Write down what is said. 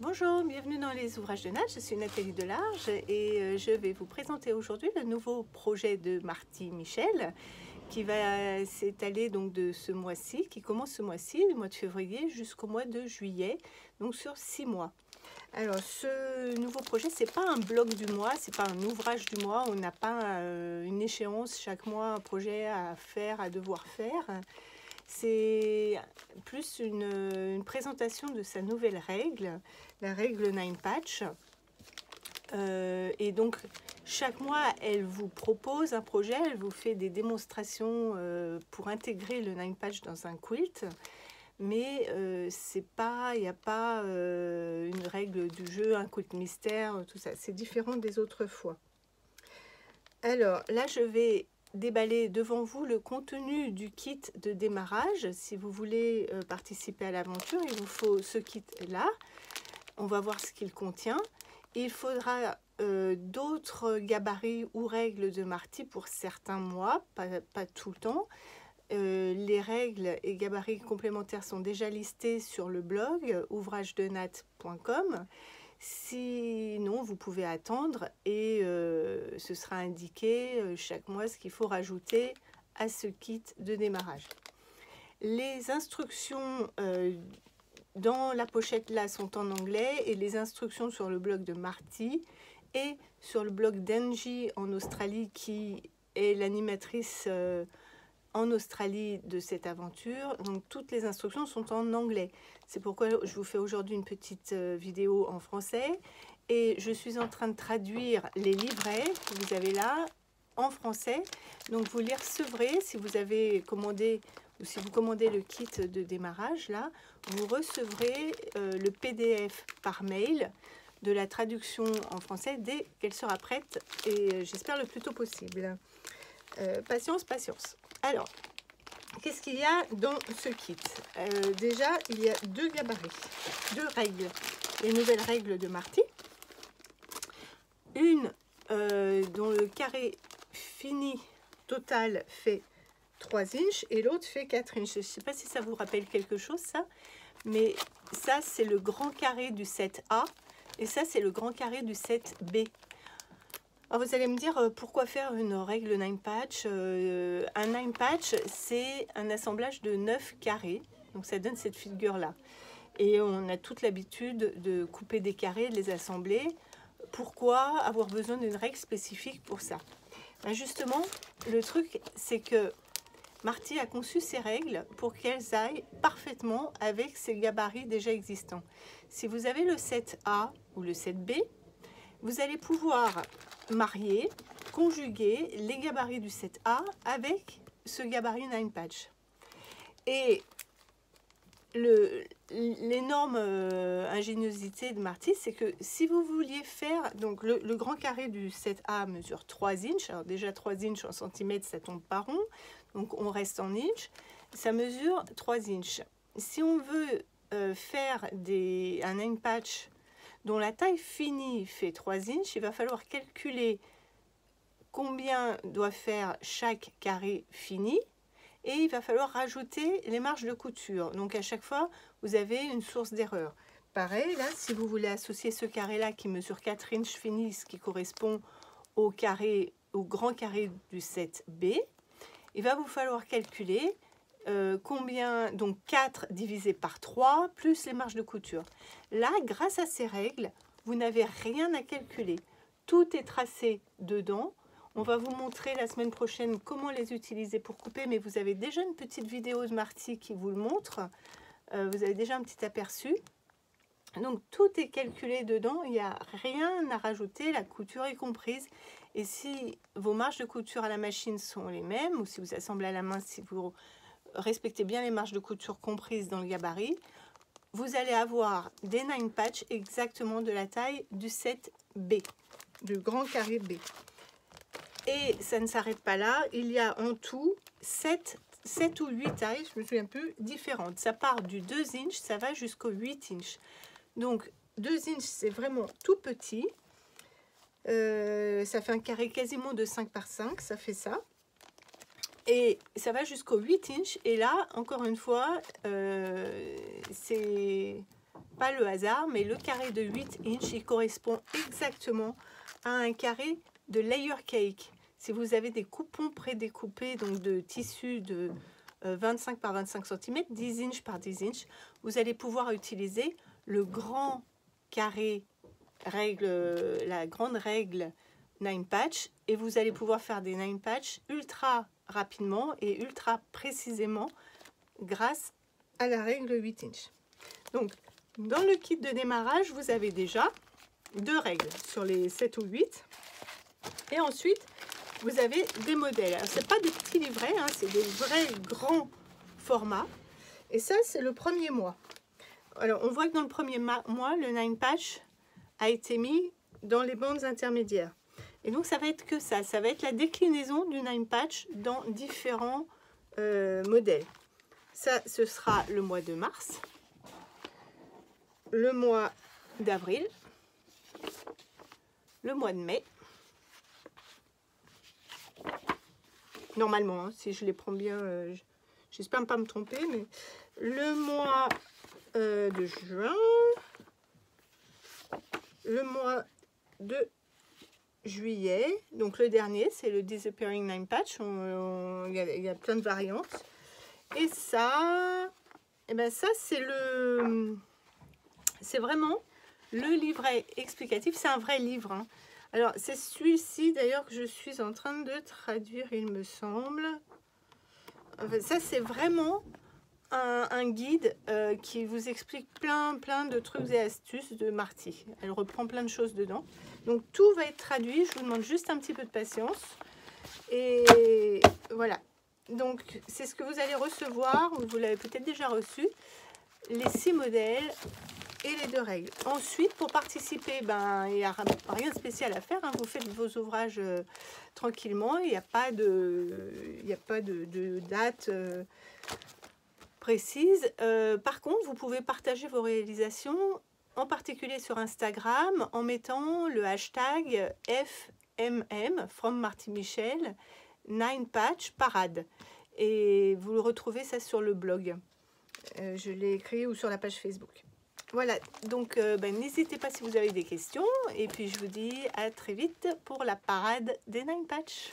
Bonjour, bienvenue dans les ouvrages de Nat, je suis Nathalie Delarge et je vais vous présenter aujourd'hui le nouveau projet de Marty Michel qui va s'étaler donc de ce mois-ci, qui commence ce mois-ci, du mois de février jusqu'au mois de juillet, donc sur 6 mois. Alors ce nouveau projet, c'est pas un bloc du mois, c'est pas un ouvrage du mois, on n'a pas une échéance chaque mois, un projet à faire, à devoir faire. C'est plus une présentation de sa nouvelle règle, la règle 9 patch. Et donc, chaque mois, elle vous propose un projet, elle vous fait des démonstrations pour intégrer le 9 patch dans un quilt. Mais il n'y a pas une règle du jeu, un quilt mystère, tout ça. C'est différent des autres fois. Alors, là, je vais déballer devant vous le contenu du kit de démarrage. Si vous voulez participer à l'aventure, il vous faut ce kit-là. On va voir ce qu'il contient. Il faudra d'autres gabarits ou règles de Marty pour certains mois, pas tout le temps. Les règles et gabarits complémentaires sont déjà listés sur le blog ouvragedenat.com. Sinon, vous pouvez attendre et ce sera indiqué chaque mois ce qu'il faut rajouter à ce kit de démarrage. Les instructions dans la pochette là sont en anglais et les instructions sur le blog de Marty et sur le blog d'Angie en Australie qui est l'animatrice en Australie de cette aventure. Donc toutes les instructions sont en anglais. C'est pourquoi je vous fais aujourd'hui une petite vidéo en français et je suis en train de traduire les livrets que vous avez là en français. Donc vous les recevrez si vous avez commandé ou si vous commandez le kit de démarrage là, vous recevrez le PDF par mail de la traduction en français dès qu'elle sera prête et j'espère le plus tôt possible. Patience, patience. Alors, qu'est-ce qu'il y a dans ce kit? Déjà, il y a deux gabarits, deux règles, les nouvelles règles de Marty. Une dont le carré fini total fait 3 inches et l'autre fait 4 inches. Je ne sais pas si ça vous rappelle quelque chose, ça, mais ça, c'est le grand carré du set A et ça, c'est le grand carré du set B. Alors vous allez me dire pourquoi faire une règle 9 patch. Un 9 patch, c'est un assemblage de 9 carrés, donc ça donne cette figure là. Et on a toute l'habitude de couper des carrés, de les assembler. Pourquoi avoir besoin d'une règle spécifique pour ça? Ben justement, le truc, c'est que Marty a conçu ces règles pour qu'elles aillent parfaitement avec ses gabarits déjà existants. Si vous avez le set A ou le set B, vous allez pouvoir marier, conjuguer les gabarits du set A avec ce gabarit 9 patch. Et l'énorme ingéniosité de Marty, c'est que si vous vouliez faire, donc le grand carré du set A mesure 3 inches, alors déjà 3 inches en centimètres, ça tombe pas rond, donc on reste en inches, ça mesure 3 inches. Si on veut faire un 9 patch dont la taille finie fait 3 inches, il va falloir calculer combien doit faire chaque carré fini et il va falloir rajouter les marges de couture. Donc à chaque fois, vous avez une source d'erreur. Pareil, là, si vous voulez associer ce carré-là qui mesure 4 inches fini, ce qui correspond au grand carré du set B, il va vous falloir calculer combien, donc 4 divisé par 3 plus les marges de couture. Là, grâce à ces règles, vous n'avez rien à calculer. Tout est tracé dedans. On va vous montrer la semaine prochaine comment les utiliser pour couper, mais vous avez déjà une petite vidéo de Marty qui vous le montre. Vous avez déjà un petit aperçu. Donc tout est calculé dedans, il n'y a rien à rajouter, la couture est comprise. Et si vos marges de couture à la machine sont les mêmes, ou si vous assemblez à la main, si vous respectez bien les marges de couture comprises dans le gabarit, vous allez avoir des 9 patch exactement de la taille du set B, du grand carré B. Et ça ne s'arrête pas là, il y a en tout 7 ou 8 tailles, je me souviens plus, différentes. Ça part du 2 inches, ça va jusqu'au 8 inches. Donc 2 inches, c'est vraiment tout petit. Ça fait un carré quasiment de 5 par 5, ça fait ça. Et ça va jusqu'au 8 inches. Et là, encore une fois, c'est pas le hasard, mais le carré de 8 inches, il correspond exactement à un carré de layer cake. Si vous avez des coupons prédécoupés, donc de tissu de 25 par 25 cm, 10 inches par 10 inches, vous allez pouvoir utiliser le grand carré règle, la grande règle 9 patch, et vous allez pouvoir faire des 9 patch ultra rapidement et ultra précisément grâce à la règle 8 inches. Donc, dans le kit de démarrage, vous avez déjà 2 règles sur les 7 ou 8. Et ensuite, vous avez des modèles. Ce n'est pas des petits livrets, hein, c'est des vrais grands formats. Et ça, c'est le premier mois. Alors, on voit que dans le premier mois, le 9 patch a été mis dans les bandes intermédiaires. Et donc, ça va être que ça. Ça va être la déclinaison du 9 patch dans différents modèles. Ça, ce sera le mois de mars, le mois d'avril, le mois de mai. Normalement, hein, si je les prends bien, j'espère ne pas me tromper, mais le mois de juin, le mois de juillet, donc le dernier, c'est le Disappearing 9 Patch, il y a plein de variantes. Et ça, ça c'est vraiment le livret explicatif, c'est un vrai livre, hein. Alors, c'est celui-ci d'ailleurs que je suis en train de traduire, il me semble. Enfin, ça, c'est vraiment un guide qui vous explique plein de trucs et astuces de Marty. Elle reprend plein de choses dedans. Donc, tout va être traduit. Je vous demande juste un petit peu de patience. Et voilà. Donc, c'est ce que vous allez recevoir. Vous l'avez peut-être déjà reçu. Les 6 modèles et les 2 règles. Ensuite, pour participer, il n'y a rien de spécial à faire, hein. Vous faites vos ouvrages tranquillement. Il n'y a pas de date précise. Par contre, vous pouvez partager vos réalisations, en particulier sur Instagram, en mettant le hashtag FMM, From Marty Michel, 9 Patch Parade. Et vous le retrouvez ça sur le blog. Je l'ai écrit ou sur la page Facebook. Voilà, donc n'hésitez pas si vous avez des questions. Et puis je vous dis à très vite pour la parade des 9 Patch.